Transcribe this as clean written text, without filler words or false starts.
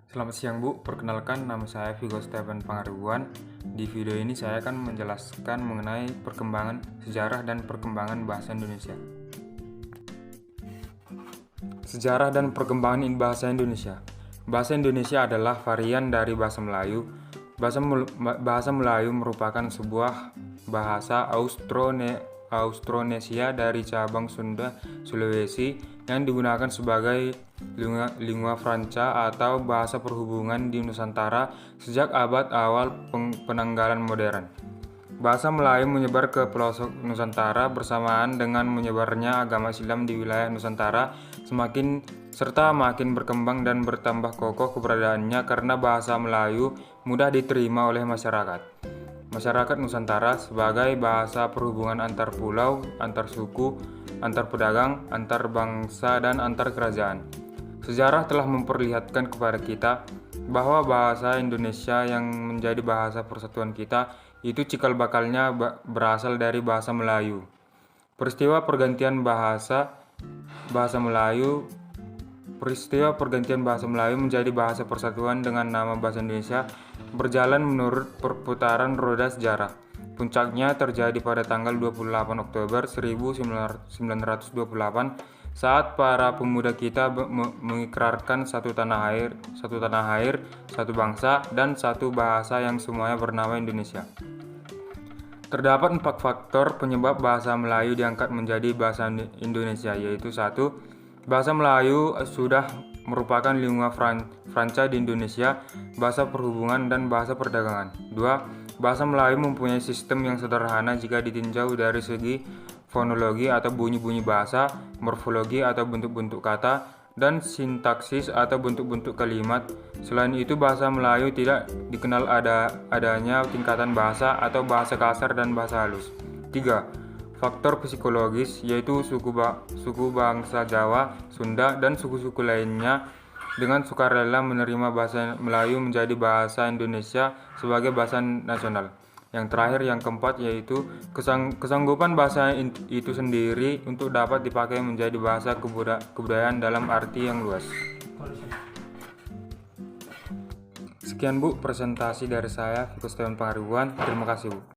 Selamat siang Bu, perkenalkan nama saya Vigo Steven Pangaribuan. Di video ini saya akan menjelaskan mengenai perkembangan sejarah dan perkembangan bahasa Indonesia. Sejarah dan perkembangan bahasa Indonesia. Bahasa Indonesia adalah varian dari bahasa Melayu. Bahasa Melayu merupakan sebuah bahasa Austronesia dari cabang Sunda, Sulawesi yang digunakan sebagai lingua franca atau bahasa perhubungan di Nusantara sejak abad awal penanggalan modern. Bahasa Melayu menyebar ke pelosok Nusantara bersamaan dengan menyebarnya agama Islam di wilayah Nusantara serta makin berkembang dan bertambah kokoh keberadaannya karena bahasa Melayu mudah diterima oleh masyarakat Nusantara sebagai bahasa perhubungan antar pulau, antar suku, antar pedagang, antar bangsa, dan antar kerajaan. Sejarah telah memperlihatkan kepada kita bahwa bahasa Indonesia yang menjadi bahasa persatuan kita itu cikal bakalnya berasal dari bahasa Melayu. Peristiwa pergantian bahasa Melayu menjadi bahasa persatuan dengan nama bahasa Indonesia berjalan menurut perputaran roda sejarah. Puncaknya terjadi pada tanggal 28 Oktober 1928 saat para pemuda kita mengikrarkan satu tanah air, satu bangsa, dan satu bahasa yang semuanya bernama Indonesia. Terdapat 4 faktor penyebab bahasa Melayu diangkat menjadi bahasa Indonesia, yaitu 1. Bahasa Melayu sudah merupakan lingua franca di Indonesia, bahasa perhubungan dan bahasa perdagangan. 2. Bahasa Melayu mempunyai sistem yang sederhana jika ditinjau dari segi fonologi atau bunyi-bunyi bahasa, morfologi atau bentuk-bentuk kata, dan sintaksis atau bentuk-bentuk kalimat. Selain itu, bahasa Melayu tidak dikenal adanya tingkatan bahasa atau bahasa kasar dan bahasa halus. 3. Faktor psikologis, yaitu suku bangsa Jawa, Sunda, dan suku-suku lainnya dengan sukarela menerima bahasa Melayu menjadi bahasa Indonesia sebagai bahasa nasional. Yang terakhir, yang keempat, yaitu kesanggupan bahasa itu sendiri untuk dapat dipakai menjadi bahasa kebudayaan dalam arti yang luas. Sekian Bu, presentasi dari saya, Vigo Steven Pangaribuan. Terima kasih Bu.